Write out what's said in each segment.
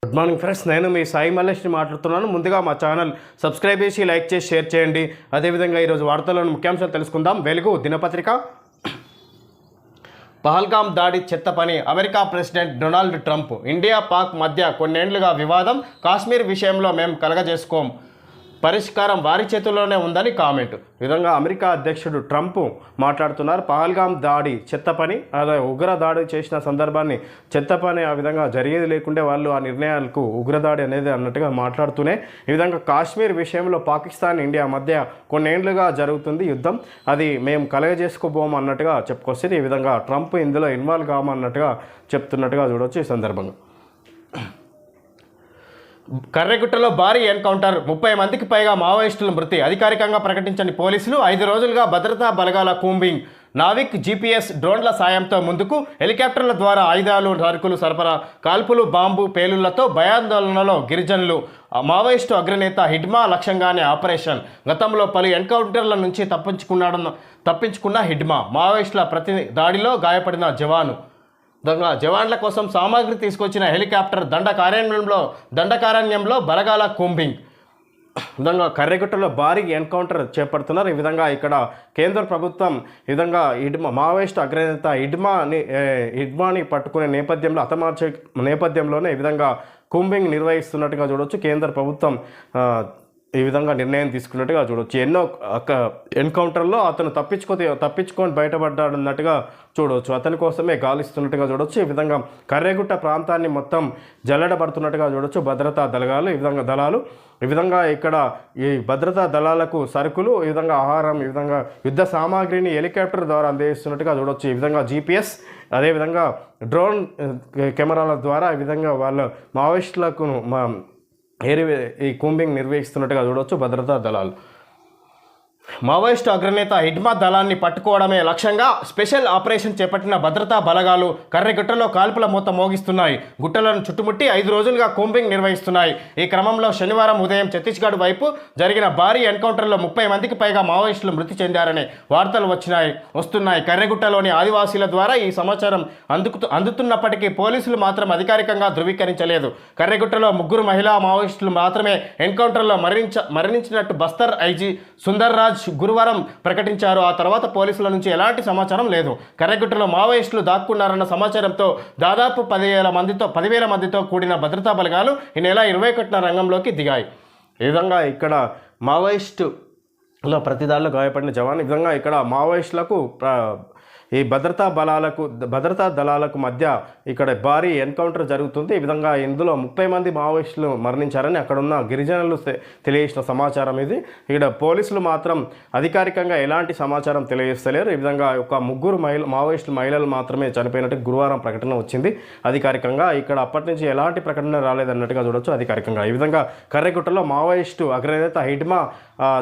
Good morning friends, నేను మీ సాయి మల్లేష్ని మాట్లాడుతున్నాను. ముందుగా మా ఛానల్ సబ్స్క్రైబ్ చేసి లైక్ చేసి షేర్ చేయండి. అదేవిధంగా ఈరోజు వార్తల్లోని ముఖ్యాంశాలు తెలుసుకుందాం. వెలుగు దినపత్రిక. పహల్గామ్ దాడి చెత్త పని, America president Donald Trump. India Pak మధ్య కొన్నేళ్లుగా వివాదం, కాశ్మీర్ విషయంలో మేము కలగజేసుకోం, పరిష్కారం వారి చేతుల్లోనే ఉందని కామెంట్. ఈ విధంగా అమెరికా అధ్యక్షుడు ట్రంప్ మాట్లాడుతున్నారు. పహల్గామ్ దాడి చెత్త పని, అదే ఉగ్ర దాడి చేసిన సందర్భాన్ని చెత్త పని, ఆ విధంగా జరిగేది లేకుంటే వాళ్ళు ఆ నిర్ణయాలకు ఉగ్రదాడి అనేది అన్నట్టుగా మాట్లాడుతూనే ఈ విధంగా కాశ్మీర్ విషయంలో పాకిస్తాన్ ఇండియా మధ్య కొన్నేళ్లుగా జరుగుతుంది యుద్ధం, అది మేము కలగజేసుకోబోము అన్నట్టుగా చెప్పుకొస్తుంది. ఈ విధంగా ట్రంప్ ఇందులో ఇన్వాల్వ్ కామన్నట్టుగా చెప్తున్నట్టుగా చూడవచ్చు. ఈ సందర్భంగా కర్రెగుట్టలో భారీ ఎన్కౌంటర్, 30 మందికి పైగా మావోయిస్టుల మృతి, అధికారికంగా ప్రకటించని పోలీసులు. 5 రోజులుగా భద్రతా బలగాల కూంబింగ్, నావిక్ జీపీఎస్ డ్రోన్ల సాయంతో ముందుకు, హెలికాప్టర్ల ద్వారా ఆయుధాలు సరుకులు సరఫరా, కాల్పులు బాంబు పేలుళ్లతో భయాందోళనలో గిరిజనులు. మావోయిస్టు అగ్రనేత హిడ్మా లక్ష్యంగానే ఆపరేషన్. గతంలో పలు ఎన్కౌంటర్ల నుంచి తప్పించుకున్న హిడ్మా మావోయిస్టుల ప్రతి దాడిలో గాయపడిన జవాన్ల కోసం సామాగ్రి తీసుకొచ్చిన హెలికాప్టర్ దండకారణ్యంలో బలగాల కూంబింగ్. విధంగా కర్రెగుట్టలో భారీ ఎన్కౌంటర్ చేపడుతున్నారు. ఈ విధంగా ఇక్కడ కేంద్ర ప్రభుత్వం ఈ విధంగా మావోయిస్టు అగ్రనేత హిడ్మాని పట్టుకునే నేపథ్యంలో హతమార్చే నేపథ్యంలోనే ఈ విధంగా కూంబింగ్ నిర్వహిస్తున్నట్టుగా చూడవచ్చు. కేంద్ర ప్రభుత్వం ఈ విధంగా నిర్ణయం తీసుకున్నట్టుగా చూడవచ్చు. ఎన్నో ఎన్కౌంటర్లో అతను తప్పించుకొని బయటపడ్డాడన్నట్టుగా చూడవచ్చు. అతని కోసమే గాలిస్తున్నట్టుగా చూడవచ్చు. ఈ విధంగా కర్రెగుట్ట ప్రాంతాన్ని మొత్తం జల్లెడబడుతున్నట్టుగా చూడవచ్చు భద్రతా దళాలు. ఈ విధంగా ఇక్కడ ఈ భద్రతా దళాలకు సరుకులు, ఈ విధంగా ఆహారం, ఈ విధంగా యుద్ధ సామాగ్రిని హెలికాప్టర్ ద్వారా అందజేస్తున్నట్టుగా చూడవచ్చు. ఈ విధంగా జీపీఎస్, అదేవిధంగా డ్రోన్ కెమెరాల ద్వారా ఈ విధంగా వాళ్ళ మావోయిస్టులకు ఈ కూంబింగ్ నిర్వహిస్తున్నట్టుగా చూడవచ్చు భద్రతా దళాలు. మావోయిస్టు అగ్రనేత హిడ్మా దళాన్ని పట్టుకోవడమే లక్ష్యంగా స్పెషల్ ఆపరేషన్ చేపట్టిన భద్రతా బలగాలు కర్రెగుట్టలో కాల్పుల మూత మోగిస్తున్నాయి. గుట్టలను చుట్టుముట్టి 5 రోజులుగా కూంబింగ్ నిర్వహిస్తున్నాయి. ఈ క్రమంలో శనివారం ఉదయం ఛత్తీస్గఢ్ వైపు జరిగిన భారీ ఎన్కౌంటర్లో 30 మందికి పైగా మావోయిస్టులు మృతి చెందారనే వార్తలు వస్తున్నాయి. కర్రెగుట్టలోని ఆదివాసీల ద్వారా ఈ సమాచారం అందుతున్నప్పటికీ పోలీసులు మాత్రం అధికారికంగా ధృవీకరించలేదు. కర్రెగుట్టలో 3 మహిళా మావోయిస్టులు మాత్రమే ఎన్కౌంటర్లో మరణించినట్టు బస్తర్ ఐజీ సుందర్ రాజ్ గురువారం ప్రకటించారు. ఆ తర్వాత పోలీసుల నుంచి ఎలాంటి సమాచారం లేదు. కర్రెగుట్టలో మావోయిస్టులు దాక్కున్నారన్న సమాచారంతో దాదాపు 10,000 మందితో కూడిన భద్రతా బలగాలు ఈ నెల 21న రంగంలోకి దిగాయి. ఈ విధంగా ఇక్కడ మావోయిస్టులో ప్రతిదాడిలో గాయపడిన జవాన్, ఈ విధంగా ఇక్కడ మావోయిస్టులకు ఈ భద్రతా దళాలకు మధ్య ఇక్కడ భారీ ఎన్కౌంటర్ జరుగుతుంది. ఈ విధంగా ఇందులో 30 మంది మావోయిస్టులు మరణించారని అక్కడున్న గిరిజనులు తెలియజేసిన సమాచారం ఇది. ఇక్కడ పోలీసులు మాత్రం అధికారికంగా ఎలాంటి సమాచారం తెలియజేస్తలేరు. ఈ విధంగా ఒక 3 మావోయిస్టు మహిళలు మాత్రమే చనిపోయినట్టు గురువారం ప్రకటన వచ్చింది అధికారికంగా. ఇక్కడ అప్పటి నుంచి ఎలాంటి ప్రకటన రాలేదన్నట్టుగా చూడవచ్చు అధికారికంగా. ఈ విధంగా కర్రెగుట్టలో మావోయిస్టు అగ్రనేత హిడ్మా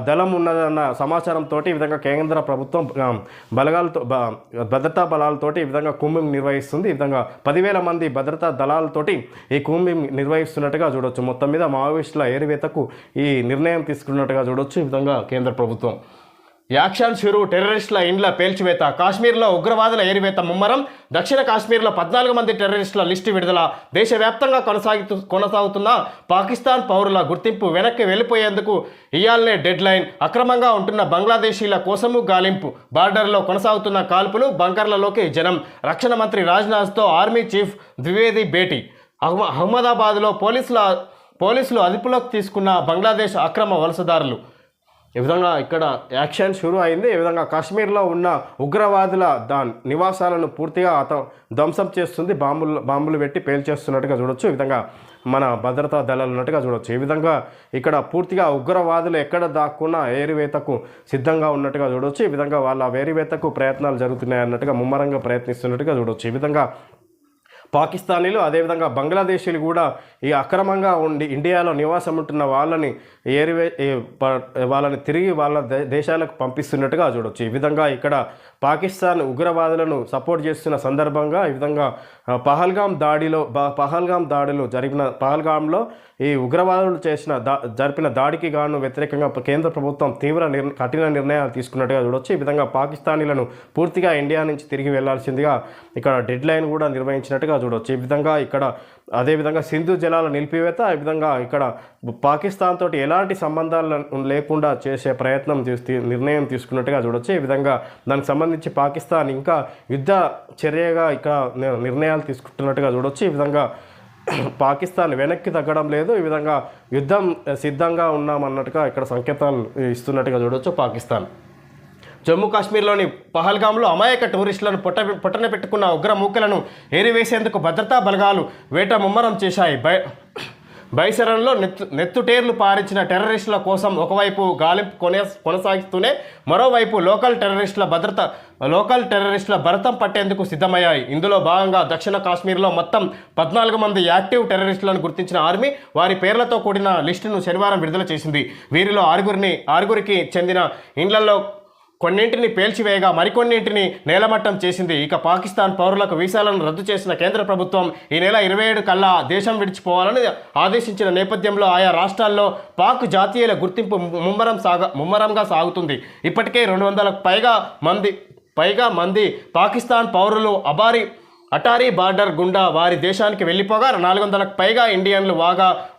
దళం ఉన్నదన్న సమాచారంతో ఈ విధంగా కేంద్ర ప్రభుత్వం భద్రతా బలాలతోటి ఈ విధంగా కూంబింగ్ నిర్వహిస్తుంది. ఈ విధంగా 10,000 మంది భద్రతా దళాలతోటి ఈ కూంబింగ్ నిర్వహిస్తున్నట్టుగా చూడవచ్చు. మొత్తం మీద మావోయిస్టుల ఏరివేతకు ఈ నిర్ణయం తీసుకున్నట్టుగా చూడవచ్చు. ఈ విధంగా కేంద్ర ప్రభుత్వం. యాక్షన్ షురూ, టెర్రరిస్టుల ఇండ్ల పేల్చివేత, కాశ్మీర్లో ఉగ్రవాదుల ఏరివేత ముమ్మరం, దక్షిణ కాశ్మీర్లో 14 మంది టెర్రరిస్టుల లిస్టు విడుదల, దేశవ్యాప్తంగా కొనసాగుతున్న పాకిస్తాన్ పౌరుల గుర్తింపు వెనక్కి వెళ్ళిపోయేందుకు ఇయాల్నే డెడ్ లైన్, అక్రమంగా ఉంటున్న బంగ్లాదేశీల కోసము గాలింపు, బార్డర్లో కొనసాగుతున్న కాల్పులు, బంకర్లలోకి జనం, రక్షణ మంత్రి రాజ్నాథ్తో ఆర్మీ చీఫ్ ద్వివేది భేటీ, అహ్మదాబాద్లో పోలీసులు అదుపులోకి తీసుకున్న బంగ్లాదేశ్ అక్రమ వలసదారులు. ఈ విధంగా ఇక్కడ యాక్షన్ షురూ అయింది. ఈ విధంగా కాశ్మీర్లో ఉన్న ఉగ్రవాదుల నివాసాలను పూర్తిగా ధ్వంసం చేస్తుంది, బాంబులు పెట్టి పేల్చేస్తున్నట్టుగా చూడొచ్చు. ఈ విధంగా మన భద్రతా దళాలు ఉన్నట్టుగా చూడవచ్చు. ఈ విధంగా ఇక్కడ పూర్తిగా ఉగ్రవాదులు ఎక్కడ దాక్కున్నా ఏరివేతకు సిద్ధంగా ఉన్నట్టుగా చూడవచ్చు. ఈ విధంగా వాళ్ళ ఏరివేతకు ప్రయత్నాలు జరుగుతున్నాయి అన్నట్టుగా ముమ్మరంగా ప్రయత్నిస్తున్నట్టుగా చూడవచ్చు. ఈ విధంగా పాకిస్తానీలు, అదేవిధంగా బంగ్లాదేశీలు కూడా ఈ అక్రమంగా ఉండి ఇండియాలో నివాసం ఉంటున్న వాళ్ళని తిరిగి వాళ్ళ దేశాలకు పంపిస్తున్నట్టుగా చూడవచ్చు. ఈ విధంగా ఇక్కడ పాకిస్తాన్ ఉగ్రవాదులను సపోర్ట్ చేస్తున్న సందర్భంగా ఈ విధంగా పహల్గాం దాడిలో పహల్గాంలో ఈ ఉగ్రవాదులు జరిపిన దాడికి గాను వ్యతిరేకంగా కేంద్ర ప్రభుత్వం కఠిన నిర్ణయాలు తీసుకున్నట్టుగా చూడవచ్చు. ఈ విధంగా పాకిస్తానీలను పూర్తిగా ఇండియా నుంచి తిరిగి వెళ్లాల్సిందిగా ఇక్కడ డెడ్ లైన్ కూడా నిర్వహించినట్టుగా చూడవచ్చు. ఈ విధంగా ఇక్కడ అదేవిధంగా సింధు జలాల నిలిపివేత, ఈ విధంగా ఇక్కడ పాకిస్తాన్ తోటి ఎలాంటి సంబంధాలు లేకుండా చేసే నిర్ణయం తీసుకున్నట్టుగా చూడవచ్చు. ఈ విధంగా దానికి సంబంధించి పాకిస్తాన్ ఇంకా యుద్ధ చర్యగా ఇక్కడ నిర్ణయాలు తీసుకుంటున్నట్టుగా చూడవచ్చు. ఈ విధంగా పాకిస్తాన్ వెనక్కి తగ్గడం లేదు, ఈ విధంగా యుద్ధం సిద్ధంగా ఉన్నామన్నట్టుగా ఇక్కడ సంకేతాలు ఇస్తున్నట్టుగా చూడవచ్చు పాకిస్తాన్. జమ్మూ కాశ్మీర్లోని పహల్గాంలో అమాయక టూరిస్టులను పొట్టన పెట్టుకున్న ఉగ్రమూకలను ఏరివేసేందుకు భద్రతా బలగాలు వేట ముమ్మరం చేశాయి. బైసరంలో నెత్తుటేర్లు పారించిన టెర్రరిస్టుల కోసం ఒకవైపు గాలింపు కొనసాగిస్తూనే మరోవైపు లోకల్ టెర్రరిస్టుల భరతం పట్టేందుకు సిద్ధమయ్యాయి. ఇందులో భాగంగా దక్షిణ కాశ్మీర్లో మొత్తం 14 మంది యాక్టివ్ టెర్రరిస్టులను గుర్తించిన ఆర్మీ వారి పేర్లతో కూడిన లిస్టును శనివారం విడుదల చేసింది. వీరిలో ఆరుగురికి చెందిన ఇండ్లలో కొన్నింటిని పేల్చివేయగా మరికొన్నింటిని నేలమట్టం చేసింది. ఇక పాకిస్తాన్ పౌరులకు వీసాలను రద్దు చేసిన కేంద్ర ప్రభుత్వం ఈ నెల 27 కల్లా దేశం విడిచిపోవాలని ఆదేశించిన నేపథ్యంలో ఆయా రాష్ట్రాల్లో పాక్ జాతీయుల గుర్తింపు ముమ్మరంగా సాగుతుంది. ఇప్పటికే 200లకు పైగా మంది పాకిస్తాన్ పౌరులు అటారీ బార్డర్ గుండా వారి దేశానికి వెళ్ళిపోగా 400లకు పైగా ఇండియన్లు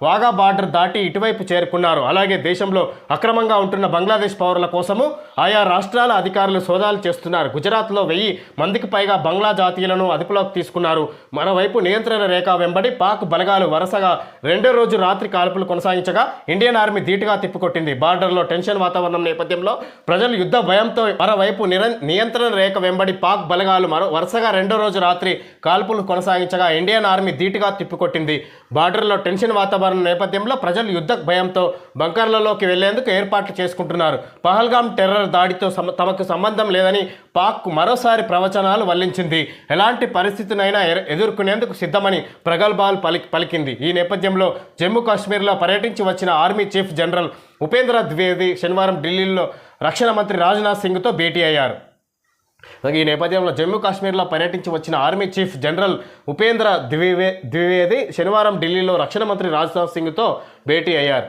వాగా బార్డర్ దాటి ఇటువైపు చేరుకున్నారు. అలాగే దేశంలో అక్రమంగా ఉంటున్న బంగ్లాదేశ్ పౌరుల కోసము ఆయా రాష్ట్రాల అధికారులు సోదాలు చేస్తున్నారు. గుజరాత్లో 1000 మందికి పైగా బంగ్లా జాతీయులను అదుపులోకి తీసుకున్నారు. మరోవైపు నియంత్రణ రేఖ వెంబడి పాక్ బలగాలు వరుసగా రెండో రోజు రాత్రి కాల్పులు కొనసాగించగా ఇండియన్ ఆర్మీ ధీటుగా తిప్పికొట్టింది. బార్డర్లో టెన్షన్ వాతావరణం నేపథ్యంలో ప్రజలు యుద్ధ భయంతో మరోవైపు నియంత్రణ రేఖ వెంబడి పాక్ బలగాలు వరుసగా రెండో రోజు రాత్రి కాల్పులు కొనసాగించగా ఇండియన్ ఆర్మీ ధీటుగా తిప్పికొట్టింది. బార్డర్లో టెన్షన్ వాతావరణం నేపథ్యంలో ప్రజలు యుద్ధ భయంతో బంకర్లలోకి వెళ్లేందుకు ఏర్పాట్లు చేసుకుంటున్నారు. పహల్గాం టెర్రర్ దాడితో తమకు సంబంధం లేదని పాక్ మరోసారి ప్రవచనాలు వల్లించింది. ఎలాంటి పరిస్థితినైనా ఎదుర్కొనేందుకు సిద్ధమని ప్రగల్భాలు పలికింది. ఈ నేపథ్యంలో జమ్మూ కాశ్మీర్లో పర్యటించి వచ్చిన army chief general Upendra Dwivedi శనివారం ఢిల్లీలో రక్షణ మంత్రి రాజ్నాథ్ సింగ్తో భేటీ అయ్యారు. ఈ నేపథ్యంలో జమ్మూ కాశ్మీర్లో పర్యటించి వచ్చిన army chief general Upendra Dwivedi శనివారం ఢిల్లీలో రక్షణ మంత్రి రాజ్నాథ్ సింగ్తో భేటీ అయ్యారు.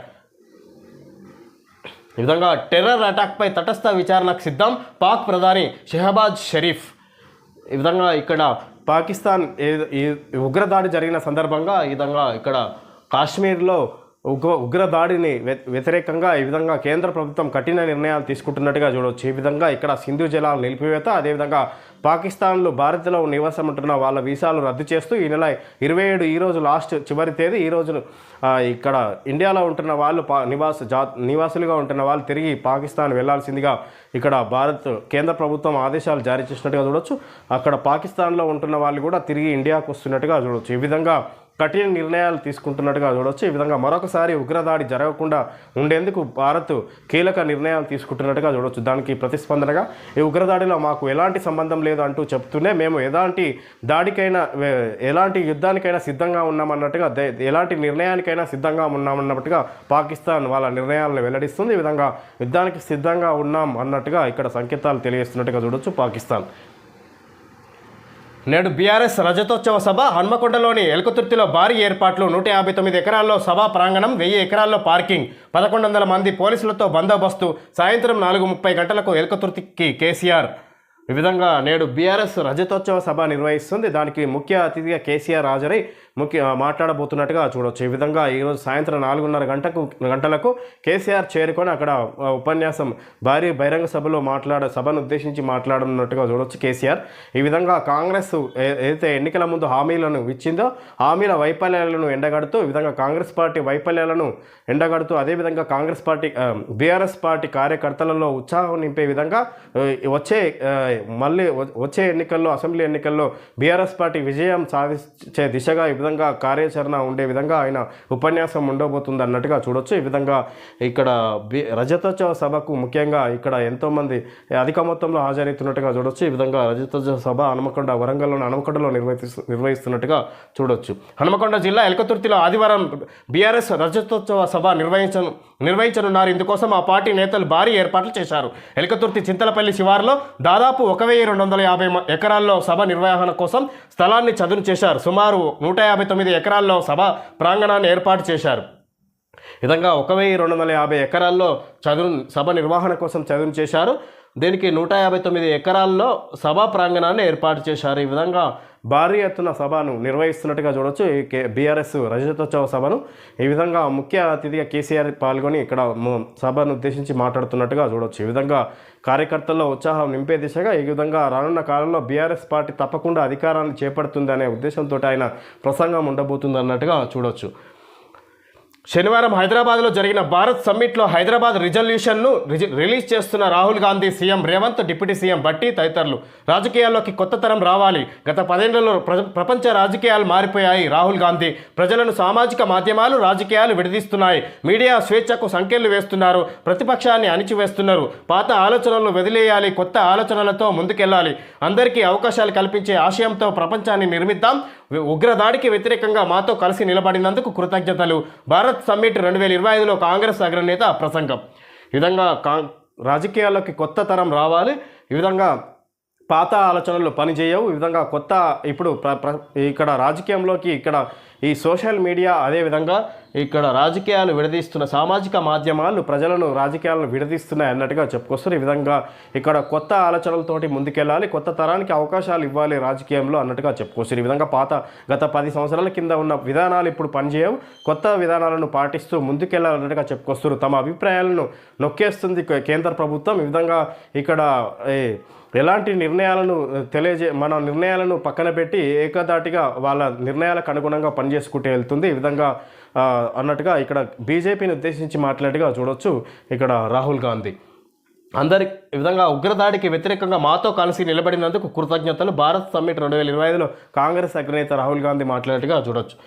ఈ విధంగా టెర్రర్ అటాక్పై తటస్థ విచారణకు సిద్ధం పాక్ ప్రధాని షెహబాజ్ షరీఫ్. ఈ విధంగా ఇక్కడ పాకిస్తాన్ ఈ ఉగ్రదాడి జరిగిన సందర్భంగా ఈ విధంగా ఇక్కడ కాశ్మీర్లో ఉగ్రదాడిని వ్యతిరేకంగా ఈ విధంగా కేంద్ర ప్రభుత్వం కఠిన నిర్ణయాలు తీసుకుంటున్నట్టుగా చూడవచ్చు. ఈ విధంగా ఇక్కడ సింధు జలాల నిలిపివేత, అదేవిధంగా పాకిస్తాన్లో భారత్లో నివాసం ఉంటున్న వాళ్ళ వీసాలు రద్దు చేస్తూ ఈ నెల 27 ఈరోజు చివరి తేదీ. ఈ రోజు ఇక్కడ ఇండియాలో ఉంటున్న వాళ్ళు నివాసులుగా ఉంటున్న వాళ్ళు తిరిగి పాకిస్తాన్ వెళ్లాల్సిందిగా ఇక్కడ కేంద్ర ప్రభుత్వం ఆదేశాలు జారీ చేసినట్టుగా చూడవచ్చు. అక్కడ పాకిస్తాన్లో ఉంటున్న వాళ్ళు కూడా తిరిగి ఇండియాకు వస్తున్నట్టుగా చూడవచ్చు. ఈ విధంగా కఠిన నిర్ణయాలు తీసుకుంటున్నట్టుగా చూడవచ్చు. ఈ విధంగా మరొకసారి ఉగ్రదాడి జరగకుండా ఉండేందుకు భారత్ కీలక నిర్ణయాలు తీసుకుంటున్నట్టుగా చూడవచ్చు. దానికి ప్రతిస్పందనగా ఈ ఉగ్రదాడిలో మాకు ఎలాంటి సంబంధం లేదు అంటూ చెప్తూనే మేము ఎలాంటి దాడికైనా ఎలాంటి యుద్ధానికైనా సిద్ధంగా ఉన్నామన్నట్టుగా ఎలాంటి నిర్ణయానికైనా సిద్ధంగా ఉన్నామన్నట్టుగా పాకిస్తాన్ వాళ్ళ నిర్ణయాలను వెల్లడిస్తుంది. ఈ విధంగా యుద్ధానికి సిద్ధంగా ఉన్నాం అన్నట్టుగా ఇక్కడ సంకేతాలు తెలియజేస్తున్నట్టుగా చూడవచ్చు పాకిస్తాన్. నేడు బీఆర్ఎస్ రజతోత్సవ సభ హన్మకొండలోని ఎల్కతుర్తిలో భారీ ఏర్పాట్లు. 159 ఎకరాల్లో సభా ప్రాంగణం, 1000 ఎకరాల్లో పార్కింగ్, 1100 మంది పోలీసులతో బందోబస్తు. సాయంత్రం 4:30 గంటలకు ఎల్కతుర్తికి కేసీఆర్. ఈ విధంగా నేడు బీఆర్ఎస్ రజతోత్సవ సభ నిర్వహిస్తుంది. దానికి ముఖ్య అతిథిగా కేసీఆర్ హాజరై మాట్లాడబోతున్నట్టుగా చూడవచ్చు. ఈ విధంగా ఈరోజు సాయంత్రం 4:30 గంటలకు కేసీఆర్ చేరుకొని అక్కడ ఉపన్యాసం భారీ బహిరంగ సభను ఉద్దేశించి మాట్లాడనున్నట్టుగా చూడవచ్చు కేసీఆర్. ఈ విధంగా కాంగ్రెస్ ఏదైతే ఎన్నికల ముందు హామీలను ఇచ్చిందో హామీల వైఫల్యాలను ఎండగడుతూ, ఈ విధంగా కాంగ్రెస్ పార్టీ వైఫల్యాలను ఎండగడుతూ, అదేవిధంగా కాంగ్రెస్ పార్టీ బీఆర్ఎస్ పార్టీ కార్యకర్తలలో ఉత్సాహం నింపే విధంగా వచ్చే ఎన్నికల్లో, అసెంబ్లీ ఎన్నికల్లో బీఆర్ఎస్ పార్టీ విజయం సాధించే దిశగా ఈ విధంగా విధంగా కార్యాచరణ ఉండే విధంగా ఆయన ఉపన్యాసం ఉండబోతుంది అన్నట్టుగా చూడొచ్చు. ఈ విధంగా ఇక్కడ రజతోత్సవ సభకు ముఖ్యంగా ఇక్కడ ఎంతోమంది అధిక మొత్తంలో హాజరవుతున్నట్టుగా చూడొచ్చు. ఈ విధంగా రజతోత్సవ సభ వరంగల్లోని హనుమకొండలో నిర్వహిస్తున్నట్టుగా చూడొచ్చు. హనుమకొండ జిల్లా ఎలకతుర్తిలో ఆదివారం బీఆర్ఎస్ రజతోత్సవ సభ నిర్వహించనున్నారు. ఇందుకోసం ఆ పార్టీ నేతలు భారీ ఏర్పాట్లు చేశారు. ఎలకతుర్తి చింతలపల్లి శివారులో దాదాపు 1250 ఎకరాల్లో సభ నిర్వహణ కోసం స్థలాన్ని చదును చేశారు. సుమారు 159 ఎకరాల్లో సభ ప్రాంగణాన్ని ఏర్పాటు చేశారు. విధంగా 1250 ఎకరాల్లో సభ నిర్వహణ కోసం చదును చేశారు. దీనికి 159 ఎకరాల్లో సభా ప్రాంగణాన్ని ఏర్పాటు చేశారు. ఈ విధంగా భారీ ఎత్తున సభను నిర్వహిస్తున్నట్టుగా చూడవచ్చు. ఈ బీఆర్ఎస్ రజతోత్సవ సభను ఈ విధంగా ముఖ్య అతిథిగా కేసీఆర్ పాల్గొని ఇక్కడ సభను ఉద్దేశించి మాట్లాడుతున్నట్టుగా చూడవచ్చు. ఈ విధంగా కార్యకర్తల్లో ఉత్సాహం నింపే దిశగా ఈ విధంగా రానున్న కాలంలో బీఆర్ఎస్ పార్టీ తప్పకుండా అధికారాన్ని చేపడుతుంది అనే ఉద్దేశంతో ఆయన ప్రసంగం ఉండబోతుంది అన్నట్టుగా చూడవచ్చు. శనివారం హైదరాబాద్లో జరిగిన భారత్ సమ్మిట్లో హైదరాబాద్ రిజల్యూషన్ను రిలీజ్ చేస్తున్న Rahul Gandhi, CM Revanth, deputy CM Bhatti తదితరులు. రాజకీయాల్లోకి కొత్త తరం రావాలి. గత 10 ఏళ్లలో ప్రపంచ రాజకీయాలు మారిపోయాయి. రాహుల్ గాంధీ, ప్రజలను సామాజిక మాధ్యమాలు రాజకీయాలు విడదీస్తున్నాయి. మీడియా స్వేచ్ఛకు సంకెళ్లు వేస్తున్నారు. ప్రతిపక్షాన్ని అణిచివేస్తున్నారు. పాత ఆలోచనలను వదిలేయాలి. కొత్త ఆలోచనలతో ముందుకెళ్లాలి. అందరికీ అవకాశాలు కల్పించే ఆశయంతో ప్రపంచాన్ని నిర్మిద్దాం. ఉగ్రదాడికి వ్యతిరేకంగా మాతో కలిసి నిలబడినందుకు కృతజ్ఞతలు. భారత్ సమ్మిట్ 2025లో కాంగ్రెస్ అగ్రనేత ప్రసంగం. ఈ విధంగా రాజకీయాల్లోకి కొత్త తరం రావాలి. ఈ విధంగా పాత ఆలోచనలు పనిచేయవు. ఈ విధంగా కొత్త ఇప్పుడు ఇక్కడ రాజకీయంలోకి ఇక్కడ ఈ సోషల్ మీడియా, అదేవిధంగా ఇక్కడ రాజకీయాలు విడదీస్తున్న సామాజిక మాధ్యమాలు ప్రజలను రాజకీయాలను విడదీస్తున్నాయి అన్నట్టుగా చెప్పుకొస్తారు. ఈ విధంగా ఇక్కడ కొత్త ఆలోచనలతోటి ముందుకెళ్ళాలి. కొత్త తరానికి అవకాశాలు ఇవ్వాలి రాజకీయంలో అన్నట్టుగా చెప్పుకొస్తారు. ఈ విధంగా గత 10 సంవత్సరాల కింద ఉన్న విధానాలు ఇప్పుడు పనిచేయవు. కొత్త విధానాలను పాటిస్తూ ముందుకెళ్ళాలన్నట్టుగా చెప్పుకొస్తారు. తమ అభిప్రాయాలను నొక్కేస్తుంది కేంద్ర ప్రభుత్వం. ఈ విధంగా ఇక్కడ ఎలాంటి నిర్ణయాలను మన నిర్ణయాలను పక్కన పెట్టి ఏకదాటిగా వాళ్ళ నిర్ణయాలకు అనుగుణంగా పనిచేసుకుంటూ వెళ్తుంది. ఈ విధంగా అన్నట్టుగా ఇక్కడ బీజేపీని ఉద్దేశించి మాట్లాడిగా చూడొచ్చు. ఇక్కడ రాహుల్ గాంధీ ఈ విధంగా ఉగ్రదాడికి వ్యతిరేకంగా మాతో కలిసి నిలబడినందుకు కృతజ్ఞతలు. భారత్ సమ్మిట్ 2025లో కాంగ్రెస్ అగ్రనేత రాహుల్ గాంధీ మాట్లాడిగా చూడొచ్చు.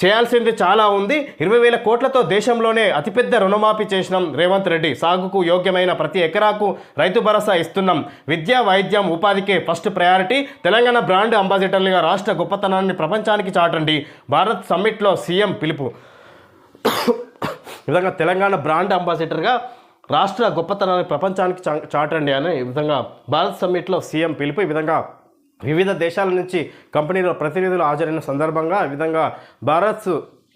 చేయాల్సింది చాలా ఉంది. 20,000 కోట్లతో దేశంలోనే అతిపెద్ద రుణమాఫీ చేసినాం. రేవంత్ రెడ్డి, సాగుకు యోగ్యమైన ప్రతి ఎకరాకు రైతు భరోసా ఇస్తున్నాం. విద్య, వైద్యం, ఉపాధికే ఫస్ట్ ప్రయారిటీ. తెలంగాణ బ్రాండ్ అంబాసిడర్లుగా రాష్ట్ర గొప్పతనాన్ని ప్రపంచానికి చాటండి. భారత్ సమ్మిట్లో సీఎం పిలుపు. ఈ విధంగా తెలంగాణ బ్రాండ్ అంబాసిడర్గా రాష్ట్ర గొప్పతనాన్ని ప్రపంచానికి చాటండి అని ఈ విధంగా భారత్ సమ్మిట్లో సీఎం పిలుపు. ఈ విధంగా వివిధ దేశాల నుంచి కంపెనీల ప్రతినిధులు హాజరైన సందర్భంగా ఈ విధంగా భారత్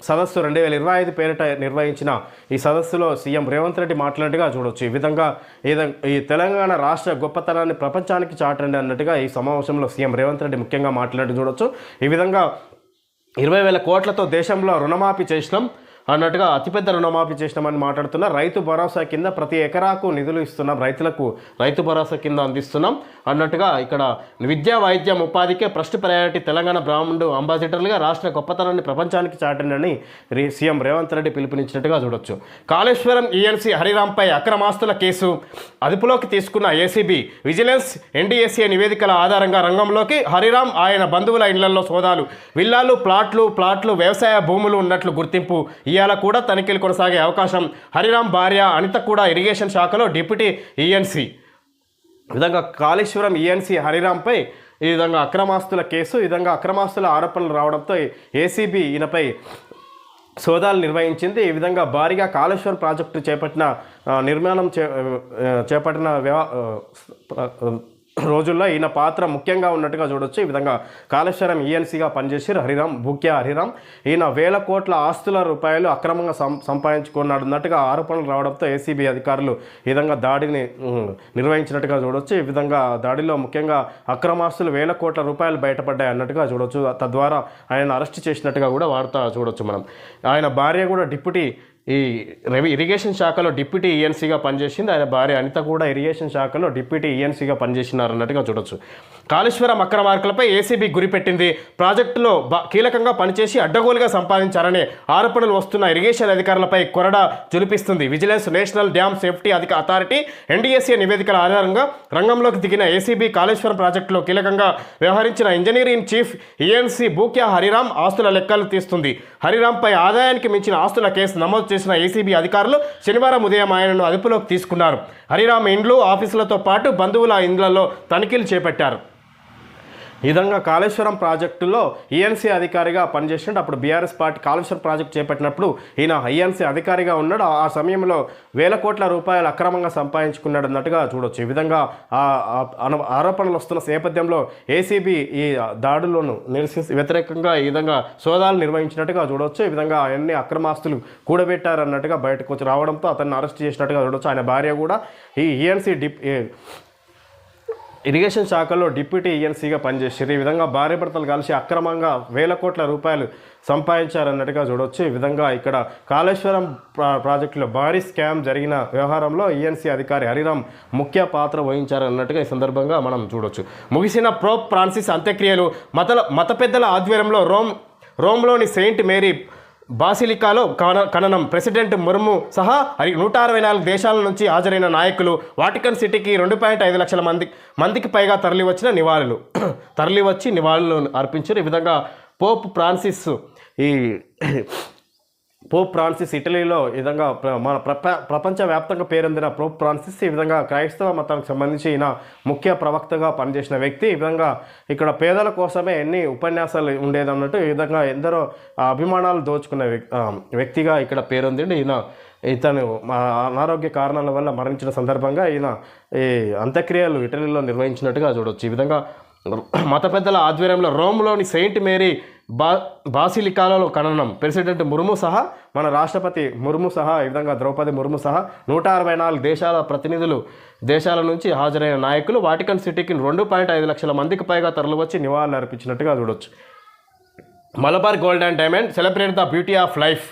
సదస్సు 2025 పేరిట నిర్వహించిన ఈ సదస్సులో సీఎం రేవంత్ రెడ్డి మాట్లాడిగా చూడవచ్చు. ఈ విధంగా ఈ తెలంగాణ రాష్ట్ర గొప్పతనాన్ని ప్రపంచానికి చాటండి అన్నట్టుగా ఈ సమావేశంలో సీఎం రేవంత్ రెడ్డి ముఖ్యంగా మాట్లాడి చూడవచ్చు. ఈ విధంగా 20,000 కోట్లతో దేశంలో రుణమాఫీ చేసినాం అన్నట్టుగా అతిపెద్ద రుణమాఫీ చేసినామని మాట్లాడుతున్నారు. రైతు భరోసా కింద ప్రతి ఎకరాకు నిధులు ఇస్తున్నాం, రైతులకు రైతు భరోసా కింద అందిస్తున్నాం అన్నట్టుగా ఇక్కడ విద్యా, వైద్యం, ఉపాధికే ఫస్ట్ ప్రయారిటీ. తెలంగాణ బ్రాండ్ అంబాసిడర్లుగా రాష్ట్ర గొప్పతనాన్ని ప్రపంచానికి చాటండి సీఎం రేవంత్ రెడ్డి పిలుపునిచ్చినట్టుగా చూడొచ్చు. కాళేశ్వరం ఈఎన్సీ హరిరాంపై అక్రమాస్తుల కేసు అదుపులోకి తీసుకున్న ఏసీబీ, విజిలెన్స్, ఎన్డీఏసీ నివేదికల ఆధారంగా రంగంలోకి హరిరాం, ఆయన బంధువుల ఇళ్లలో సోదాలు. విల్లాలు, ప్లాట్లు, వ్యవసాయ భూములు ఉన్నట్లు గుర్తింపు. ఇవాళ కూడా తనిఖీలు కొనసాగే అవకాశం. హరిరాం భార్య అనిత కూడా ఇరిగేషన్ శాఖలో డిప్యూటీ ఈఎన్సీ. ఈ విధంగా కాళేశ్వరం ఈఎన్సీ హరిరాంపై ఈ విధంగా అక్రమాస్తుల కేసు, ఈ విధంగా అక్రమాస్తుల ఆరోపణలు రావడంతో ఏసీబీ ఈయనపై సోదాలు నిర్వహించింది. ఈ విధంగా భారీగా కాళేశ్వరం ప్రాజెక్టు చేపట్టిన రోజుల్లో ఈయన పాత్ర ముఖ్యంగా ఉన్నట్టుగా చూడొచ్చు. ఈ విధంగా కాళేశ్వరం ఈఎన్సీగా పనిచేసి హరిరాం ఈయన 1,000 కోట్ల ఆస్తుల రూపాయలు అక్రమంగా సంపాదించుకున్నాడన్నట్టుగా ఆరోపణలు రావడంతో ఏసీబీ అధికారులు ఈ విధంగా దాడిని నిర్వహించినట్టుగా చూడొచ్చు. ఈ విధంగా దాడిలో ముఖ్యంగా అక్రమాస్తులు 1,000 కోట్ల రూపాయలు బయటపడ్డాయి అన్నట్టుగా చూడొచ్చు. తద్వారా ఆయన అరెస్ట్ చేసినట్టుగా కూడా వార్త చూడొచ్చు మనం. ఆయన భార్య కూడా డిప్యూటీ ఈ ఇరిగేషన్ శాఖలో డిప్యూటీ ఈఎన్సీగా పనిచేసింది. ఆయన భార్య అనిత కూడా ఇరిగేషన్ శాఖలో డిప్యూటీ ఈఎన్సీగా పనిచేసినారు అన్నట్టుగా చూడొచ్చు. కాళేశ్వరం అక్రమార్కులపై ఏసీబీ గురిపెట్టింది. ప్రాజెక్టులో కీలకంగా పనిచేసి అడ్డగోలుగా సంపాదించారనే ఆరోపణలు వస్తున్న ఇరిగేషన్ అధికారులపై కొరడా జులిపిస్తుంది. Vigilance, national dam safety authority, NDSA నివేదికల ఆధారంగా రంగంలోకి దిగిన ఏసీబీ కాళేశ్వరం ప్రాజెక్టులో కీలకంగా వ్యవహరించిన engineering chief ENC Bhukya Hariram ఆస్తుల లెక్కలు తీస్తుంది. హరిరామ్పై ఆదాయానికి మించిన ఆస్తుల కేసు నమోదు చేసిన ఏసీబీ అధికారులు శనివారం ఉదయం ఆయనను అదుపులోకి తీసుకున్నారు. హరిరామ్ ఇండ్లు, ఆఫీసులతో పాటు బంధువుల ఇండ్లలో తనిఖీలు చేపట్టారు. ఈ విధంగా కాళేశ్వరం ప్రాజెక్టులో ఈఎన్సీ అధికారిగా పనిచేసినట్టు అప్పుడు బీఆర్ఎస్ పార్టీ కాళేశ్వరం ప్రాజెక్టు చేపట్టినప్పుడు ఈయన ఈఎన్సీ అధికారిగా ఉన్నాడు. ఆ సమయంలో వేల కోట్ల రూపాయలు అక్రమంగా సంపాదించుకున్నాడు అన్నట్టుగా చూడొచ్చు. ఈ విధంగా ఆరోపణలు వస్తున్న నేపథ్యంలో ఏసీబీ ఈ దాడులను వ్యతిరేకంగా ఈ విధంగా సోదాలు నిర్వహించినట్టుగా చూడవచ్చు. ఈ విధంగా అన్ని అక్రమాస్తులు కూడబెట్టారన్నట్టుగా బయటకు వచ్చి రావడంతో అతన్ని అరెస్ట్ చేసినట్టుగా చూడవచ్చు. ఆయన భార్య కూడా ఈ ఈఎన్సీ ఇరిగేషన్ శాఖలో డిప్యూటీ ఈఎన్సీగా పనిచేసారు. ఈ విధంగా భార్య భర్తలు కలిసి అక్రమంగా వేల కోట్ల రూపాయలు సంపాదించారన్నట్టుగా చూడవచ్చు. ఈ విధంగా ఇక్కడ కాళేశ్వరం ప్రాజెక్టులో భారీ స్కామ్ జరిగిన వ్యవహారంలో ఈఎన్సీ అధికారి హరిరామ్ ముఖ్య పాత్ర వహించారన్నట్టుగా ఈ సందర్భంగా మనం చూడవచ్చు. ముగిసిన పోప్ ఫ్రాన్సిస్ అంత్యక్రియలు మత పెద్దల ఆధ్వర్యంలో రోమ్లోని సెయింట్ మేరీ బాసిలికాలో ఖననం. ప్రెసిడెంట్ ముర్ము సహా 164 దేశాల నుంచి హాజరైన నాయకులు వాటికన్ సిటీకి 2.5 లక్షల మందికి పైగా తరలివచ్చి నివాళులు అర్పించారు. ఈ విధంగా పోప్ ఫ్రాన్సిస్ ఇటలీలో ఈ విధంగా మన ప్రపంచవ్యాప్తంగా పేరొందిన పోప్ ఫ్రాన్సిస్ ఈ విధంగా క్రైస్తవ మతానికి సంబంధించి ఈయన ముఖ్య ప్రవక్తగా పనిచేసిన వ్యక్తి. ఈ విధంగా ఇక్కడ పేదల కోసమే ఎన్ని ఉపన్యాసాలు ఉండేదన్నట్టు ఈ విధంగా ఎందరో అభిమానాలు దోచుకున్న వ్యక్తిగా ఇక్కడ పేరొందిండి. ఇతను అనారోగ్య కారణాల వల్ల మరణించిన సందర్భంగా ఈయన ఈ అంత్యక్రియలు ఇటలీలో నిర్వహించినట్టుగా చూడవచ్చు. ఈ విధంగా మత పెద్దల ఆధ్వర్యంలో రోమ్లోని సెయింట్ మేరీ బాసిలికాలో ఖననం. ప్రెసిడెంట్ ముర్ము సహా మన రాష్ట్రపతి ముర్ము సహా ఈ విధంగా ద్రౌపది ముర్ము సహా 164 దేశాల నుంచి హాజరైన నాయకులు వాటికన్ సిటీకి 2.5 లక్షల మందికి పైగా తరలివచ్చి నివాళులు అర్పించినట్టుగా చూడవచ్చు. Malabar gold and diamond celebrate the beauty of life,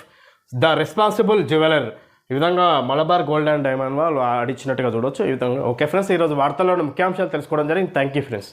the responsible jeweller. ఈ విధంగా మలబార్ గోల్డ్ అండ్ డైమండ్ వాళ్ళు ఆడిచ్చినట్టుగా చూడవచ్చు. ఈ విధంగా ఓకే ఫ్రెండ్స్, ఈరోజు వార్తల్లోని ముఖ్యాంశాలు తెలుసుకోవడం జరిగింది. Thank you friends.